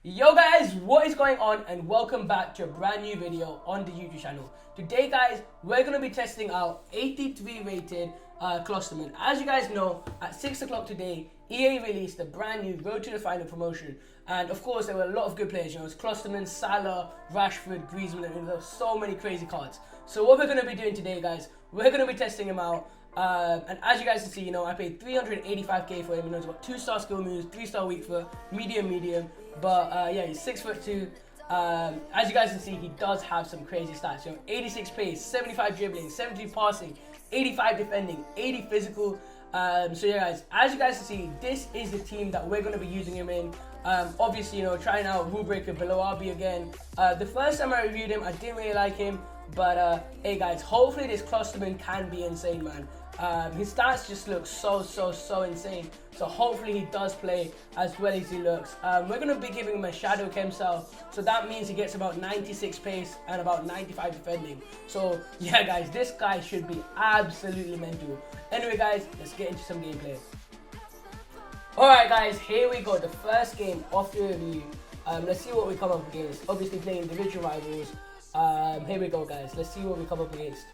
Yo guys, what is going on, and welcome back to a brand new video on the YouTube channel. Today guys, we're going to be testing out 83 rated Klostermann. As you guys know, at 6 o'clock today, EA released a brand new Road to the Final promotion, and of course there were a lot of good players. It's Klostermann, Salah, Rashford, Griezmann, and there were so many crazy cards. So what we're going to be doing today guys, we're going to be testing him out. And as you guys can see, I paid 385k for him. He's got 2-star skill moves, 3-star weak foot, medium. But yeah, he's 6'2". As you guys can see, he does have some crazy stats. 86 pace, 75 dribbling, 72 passing, 85 defending, 80 physical. So yeah, guys, as you guys can see, this is the team that we're going to be using him in. Obviously, trying out Rule Breaker below RB again. The first time I reviewed him, I didn't really like him. But hey guys, hopefully this Klostermann can be insane, man. His stats just look so insane. So hopefully he does play as well as he looks. We're going to be giving him a Shadow Chem cell. So that means he gets about 96 pace and about 95 defending. So yeah guys, this guy should be absolutely mental. Anyway guys, let's get into some gameplay. Alright guys, here we go. The first game of the review. Let's see what we come up against. Obviously playing individual rivals. Here we go guys, let's see what we come up against.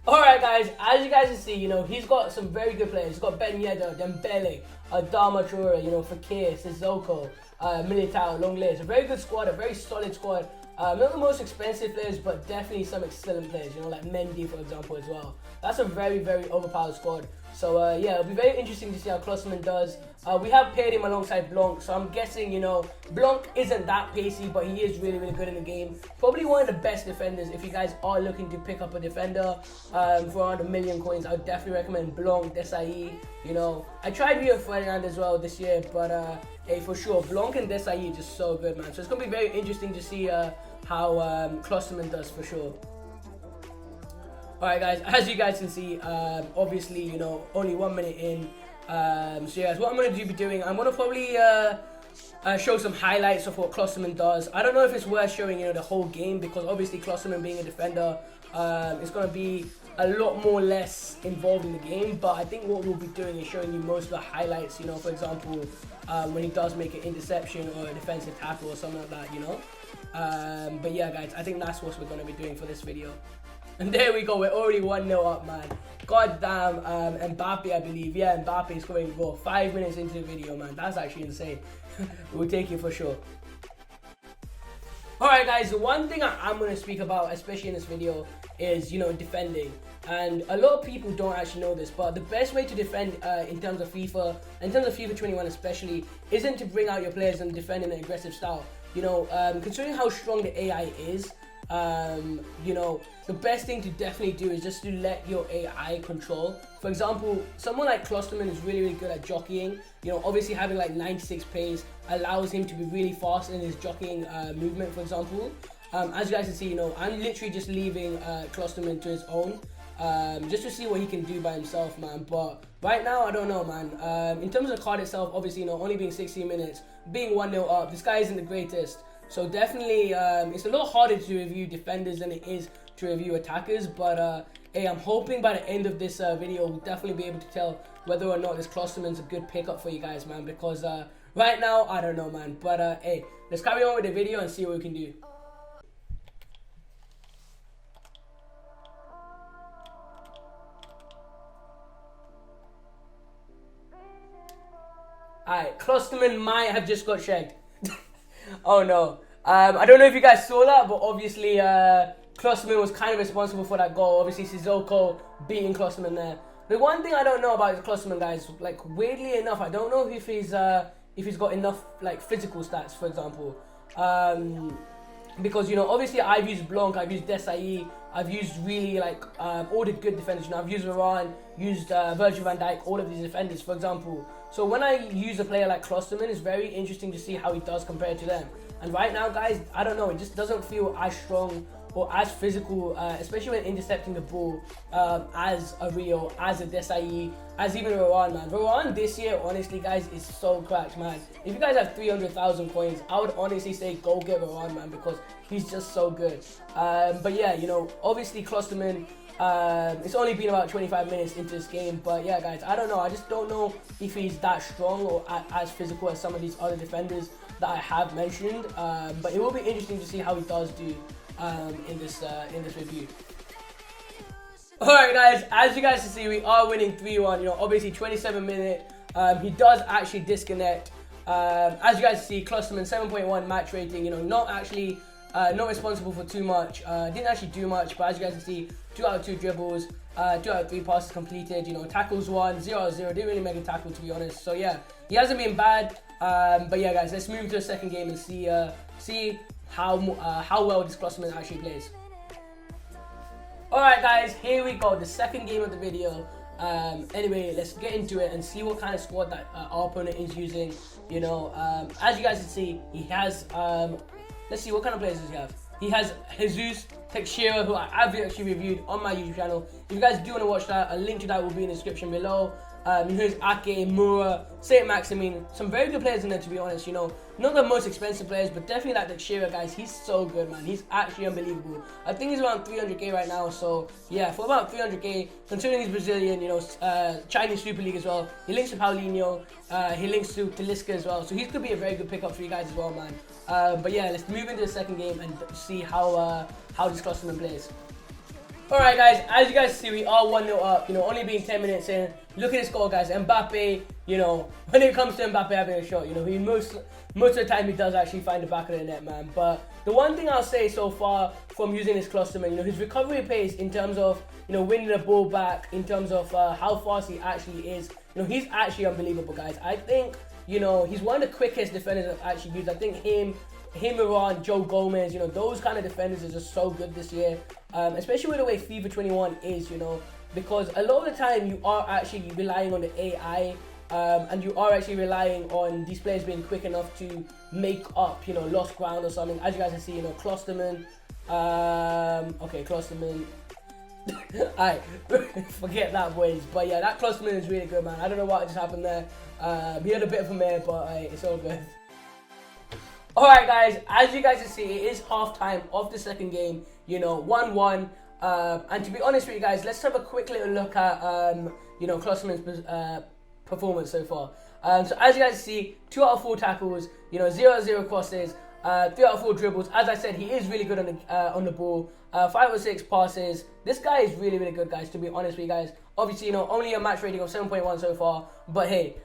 Alright guys, as you guys can see, he's got some very good players. He's got Ben Yedder, Dembele, Adama Traore, Fekir, Sissoko, Militao, Longley. It's a very good squad, a very solid squad. Not the most expensive players, but definitely some excellent players, like Mendy for example as well. That's a very overpowered squad. So yeah, it'll be very interesting to see how Klostermann does. We have paired him alongside Blanc, so I'm guessing, Blanc isn't that pacey, but he is really good in the game. Probably one of the best defenders. If you guys are looking to pick up a defender for around 1 million coins, I would definitely recommend Blanc, Desailly. I tried Rio Ferdinand as well this year, but hey, for sure, Blanc and Desailly are just so good, man. So it's going to be very interesting to see how Klostermann does for sure. Alright guys, as you guys can see, obviously, only 1 minute in. So yeah, guys, what I'm going to be doing, I'm going to probably show some highlights of what Klostermann does. I don't know if it's worth showing, the whole game, because obviously Klostermann being a defender, it's going to be a lot more less involved in the game. But I think what we'll be doing is showing you most of the highlights, for example, when he does make an interception or a defensive tackle or something like that, But yeah guys, I think that's what we're going to be doing for this video. And there we go, we're already 1-0 up, man. God damn, Mbappe, I believe. Yeah, Mbappe is scoring a goal 5 minutes into the video, man. That's actually insane. We'll take it for sure. Alright guys, the one thing I'm going to speak about, especially in this video, is, defending. And a lot of people don't actually know this, but the best way to defend in terms of FIFA 21 especially, isn't to bring out your players and defend in an aggressive style. Considering how strong the AI is, the best thing to definitely do is just to let your AI control. For example, someone like Klostermann is really good at jockeying. Obviously having like 96 pace allows him to be really fast in his jockeying movement, for example. As you guys can see, I'm literally just leaving Klostermann to his own, just to see what he can do by himself, man. But right now, I don't know, man. In terms of the card itself, obviously, only being 16 minutes, being 1-0 up, this guy isn't the greatest. So definitely, it's a lot harder to review defenders than it is to review attackers. But hey, I'm hoping by the end of this video, we'll definitely be able to tell whether or not this Klostermann's a good pickup for you guys, man. Because right now, I don't know, man. But hey, let's carry on with the video and see what we can do. Alright, Klostermann might have just got shagged. Oh no. I don't know if you guys saw that, but obviously Klostermann was kind of responsible for that goal. Obviously Sissoko beating Klostermann there. The one thing I don't know about Klostermann, guys, like weirdly enough, I don't know if he's got enough like physical stats, for example. Because obviously I've used Blanc, I've used Desailly, I've used really like all the good defenders. I've used Varane, used Virgil van Dijk, all of these defenders, for example. So when I use a player like Klostermann, it's very interesting to see how he does compared to them. And right now, guys, I don't know, it just doesn't feel as strong or as physical, especially when intercepting the ball, as a Rio, as a Desailly, as even Varane, man. Varane this year, honestly, guys, is so cracked, man. If you guys have 300,000 coins, I would honestly say go get Varane, man, because he's just so good. But yeah, obviously Klostermann, It's only been about 25 minutes into this game, but yeah, guys, I don't know. I just don't know if he's that strong or as physical as some of these other defenders that I have mentioned. But it will be interesting to see how he does do in this review. Alright, guys, as you guys can see, we are winning 3-1. You know, obviously 27 minute. He does actually disconnect. As you guys see, Klostermann 7.1 match rating. You know, not responsible for too much. Didn't actually do much, but as you guys can see, 2 out of 2 dribbles, 2 out of 3 passes completed. You know, tackles 1, 0 out of 0. Didn't really make a tackle, to be honest. So yeah, he hasn't been bad. But yeah, guys, let's move to the second game and see how well this Klostermann actually plays. Alright, guys, here we go. The second game of the video. Anyway, let's get into it and see what kind of squad that our opponent is using. You know, as you guys can see, he has. Let's see what kind of players does he have. He has Jesus, Teixeira, who I've actually reviewed on my YouTube channel. If you guys do want to watch that, a link to that will be in the description below. Here's Ake, Mura, Saint Maximin, some very good players in there, to be honest. You know, not the most expensive players, but definitely like Teixeira, guys. He's so good, man. He's actually unbelievable. I think he's around 300k right now. So yeah, for about 300k, considering he's Brazilian, you know, Chinese Super League as well. He links to Paulinho. He links to Talisca as well. So he could be a very good pickup for you guys as well, man. But yeah, let's move into the second game and see how this Klostermann plays. Alright, guys, as you guys see, we are 1-0 up, you know, only being 10 minutes in. Look at this goal, guys. Mbappe, you know, when it comes to Mbappe having a shot, you know, he most of the time he does actually find the back of the net, man. But the one thing I'll say so far from using this Klostermann, you know, his recovery pace in terms of, you know, winning the ball back, in terms of how fast he actually is, you know, he's actually unbelievable, guys. I think, you know, he's one of the quickest defenders I've actually used. I think him, Iran, Joe Gomez, you know, those kind of defenders are just so good this year. Especially with the way FIFA 21 is, you know, because a lot of the time you are actually relying on the AI, and you are actually relying on these players being quick enough to make up, you know, lost ground or something. As you guys can see, you know, Klostermann, okay, Klostermann, alright, forget that, boys. But yeah, that Klostermann is really good, man. I don't know what just happened there. He had a bit of a mare, but it's all good. Alright, guys, as you guys can see, it is half time of the second game, you know, 1-1. And to be honest with you guys, let's have a quick little look at, you know, Klostermann's performance so far. So as you guys see, 2 out of 4 tackles, you know, 0 out of 0 crosses, 3 out of 4 dribbles. As I said, he is really good on the ball. 5 out of 6 passes. This guy is really, really good, guys, to be honest with you guys. Obviously, you know, only a match rating of 7.1 so far. But hey,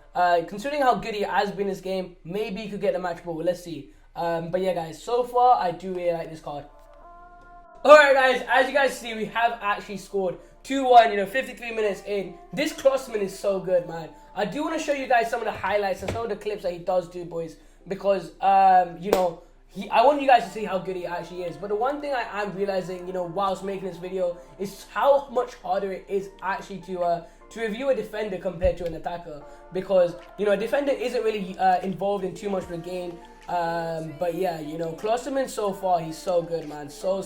considering how good he has been this game, maybe he could get the match ball. Let's see. But yeah, guys, so far, I do really like this card. Alright, guys, as you guys see, we have actually scored 2-1, you know, 53 minutes in. This Klostermann is so good, man. I do want to show you guys some of the highlights and some of the clips that he does do, boys, because, you know, I want you guys to see how good he actually is. But the one thing I am realizing, you know, whilst making this video is how much harder it is actually to review a defender compared to an attacker, because, you know, a defender isn't really involved in too much of the game. But yeah, you know, Klostermann so far, he's so good, man. So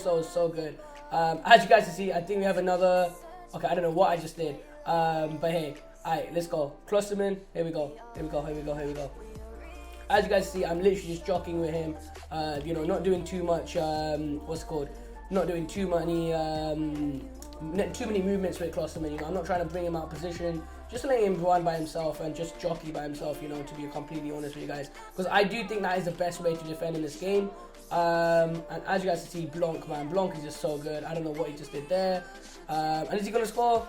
good. As you guys can see, I think we have another. Okay, I don't know what I just did. But hey, alright, let's go. Klostermann, here we go. As you guys see, I'm literally just jockeying with him. You know, not doing too much. What's it called? Not doing too many movements with Klostermann. You know, I'm not trying to bring him out of position. Just letting him run by himself and just jockey by himself, you know, to be completely honest with you guys. Because I do think that is the best way to defend in this game. And as you guys can see, Blanc, man. Blanc is just so good. I don't know what he just did there. And is he going to score?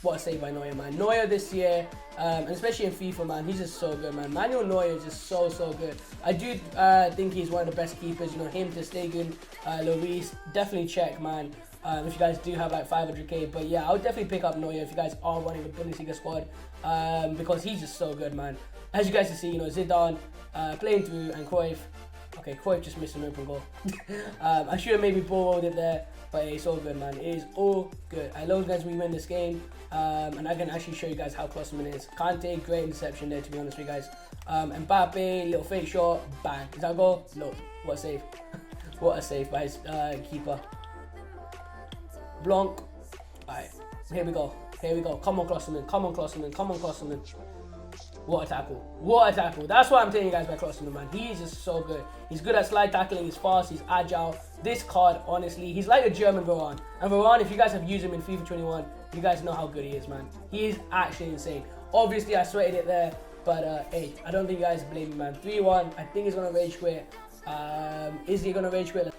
What a save by Neuer, man. Neuer this year, and especially in FIFA, man, he's just so good, man. Manuel Neuer is just so good. I do think he's one of the best keepers. You know, him, Ter Stegen, Lloris, definitely check, man. If you guys do have like 500k, but yeah, I would definitely pick up Neuer if you guys are running the Bundesliga squad, because he's just so good, man. As you guys can see, you know, Zidane playing through, and Cruyff. Okay, Cruyff just missed an open goal. I should have maybe ball rolled it there, but it's all good, man. It is all good. As long as we win this game, and I can actually show you guys how Klostermann is. Kante, great interception there, to be honest with you guys. Mbappe, little fake shot, bang. Is that a goal? No. What a save. What a save by his keeper. Blanc. Alright, here we go. Come on, Klostermann. What a tackle. What a tackle. That's what I'm telling you guys about Klostermann. He is just so good. He's good at slide tackling. He's fast. He's agile. This card, honestly, he's like a German Varane. And Varane, if you guys have used him in FIFA 21, you guys know how good he is, man. He is actually insane. Obviously, I sweated it there. But, hey, I don't think you guys blame me, man. 3-1. I think he's going to rage quit. Is he going to rage quit?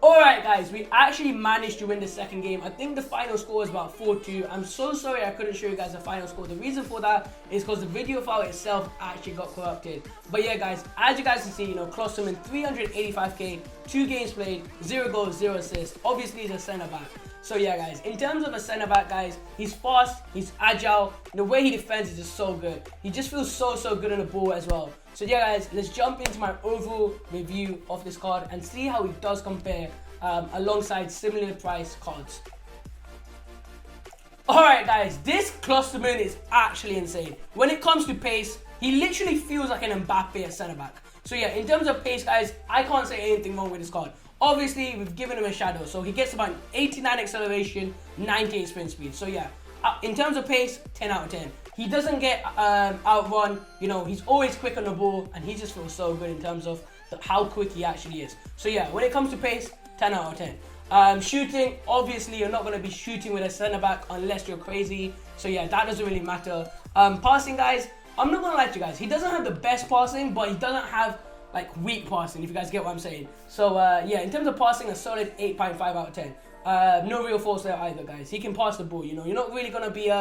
Alright guys, we actually managed to win the second game. I think the final score was about 4-2. I'm so sorry I couldn't show you guys the final score. The reason for that is because the video file itself actually got corrupted. But yeah guys, as you guys can see, Klostermann 385k, 2 games played, 0 goals, 0 assists. Obviously he's a centre back. So yeah guys, in terms of a centre back guys, he's fast, he's agile, the way he defends is just so good. He just feels so good on the ball as well. So yeah guys, let's jump into my overall review of this card and see how he does compare alongside similar price cards. Alright guys, this Klostermann is actually insane. When it comes to pace, he literally feels like an Mbappe at centre back. So yeah, in terms of pace guys, I can't say anything wrong with this card. Obviously, we've given him a shadow, so he gets about 89 acceleration, 98 sprint speed. So yeah, in terms of pace, 10 out of 10. He doesn't get outrun, he's always quick on the ball, and he just feels so good in terms of how quick he actually is. So yeah, when it comes to pace, 10 out of 10. Shooting, obviously, you're not going to be shooting with a centre-back unless you're crazy. So yeah, that doesn't really matter. Passing, guys, I'm not going to lie to you guys. He doesn't have the best passing, but he doesn't have like weak passing, if you guys get what I'm saying. So yeah, in terms of passing, a solid 8.5 out of 10. No real faults there either, guys. He can pass the ball, you're not really going to be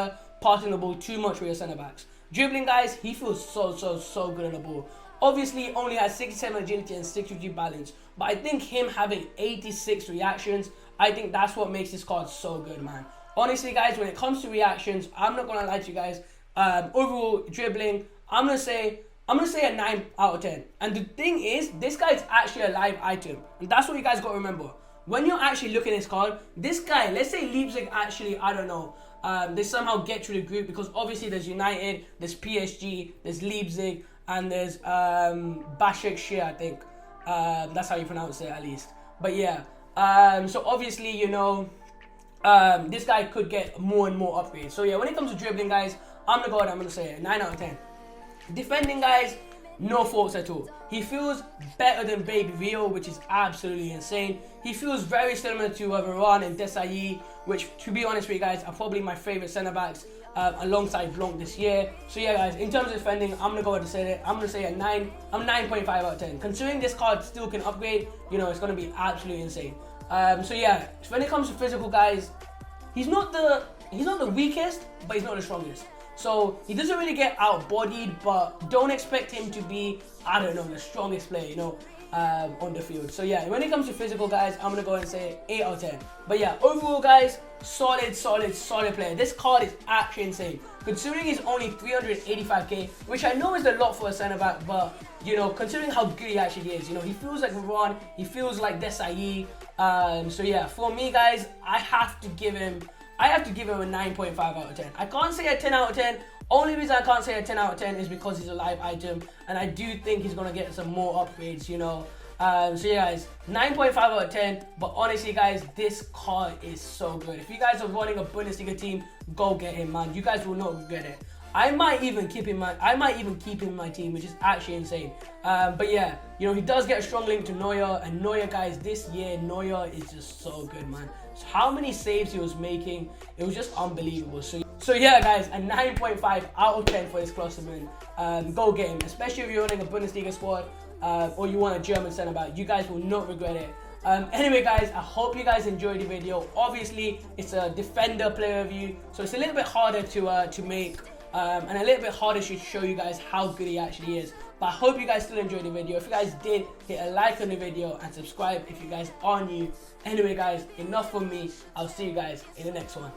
passing the ball too much with your centre backs. Dribbling, guys, he feels so good on the ball. Obviously, only has 67 agility and 63 balance, but I think him having 86 reactions, I think that's what makes this card so good, man. Honestly, guys, when it comes to reactions, I'm not going to lie to you guys. Overall dribbling, I'm going to say a 9 out of 10. And the thing is, this guy is actually a live item. And that's what you guys got to remember. When you're actually looking at this card, this guy, let's say Leipzig actually, I don't know, they somehow get through the group, because obviously there's United, there's PSG, there's Leipzig, and there's Başakşehir, I think. That's how you pronounce it, at least. But yeah, so obviously, this guy could get more and more upgrades. So yeah, when it comes to dribbling, guys, I'm going to say a 9 out of 10. Defending, guys, no faults at all. He feels better than Baby Rio, which is absolutely insane. He feels very similar to Varane and Desai, which, to be honest with you guys, are probably my favourite centre-backs alongside Blanc this year. So yeah, guys, in terms of defending, I'm going to go ahead and say it. I'm going to say a 9. I'm 9.5 out of 10. Considering this card still can upgrade, it's going to be absolutely insane. So yeah, when it comes to physical, guys, he's not the weakest, but he's not the strongest. So he doesn't really get out-bodied, but don't expect him to be, I don't know, the strongest player, on the field. So yeah, when it comes to physical, guys, I'm going to go ahead and say 8 out of 10. But yeah, overall, guys, solid player. This card is actually insane. Considering he's only 385k, which I know is a lot for a centre-back, but, considering how good he actually is, he feels like Varane, he feels like Desai. So yeah, for me, guys, I have to give him a 9.5 out of 10. I can't say a 10 out of 10. Only reason I can't say a 10 out of 10 is because he's a live item, and I do think he's going to get some more upgrades, So yeah, guys, 9.5 out of 10. But honestly, guys, this card is so good. If you guys are running a Bundesliga team, go get him, man. You guys will not regret it. I might even keep him in my team, which is actually insane. But yeah, he does get a strong link to Neuer, and Neuer, guys, this year Neuer is just so good, man. So how many saves he was making, it was just unbelievable. So yeah, guys, a 9.5 out of 10 for this Klostermann. Go get him, especially if you're running a Bundesliga squad, or you want a German centre back. You guys will not regret it. Anyway, guys, I hope you guys enjoyed the video. Obviously, it's a defender player review, so it's a little bit harder to make. And a little bit harder to show you guys how good he actually is. But I hope you guys still enjoyed the video. If you guys did, hit a like on the video and subscribe if you guys are new. Anyway, guys, enough from me. I'll see you guys in the next one.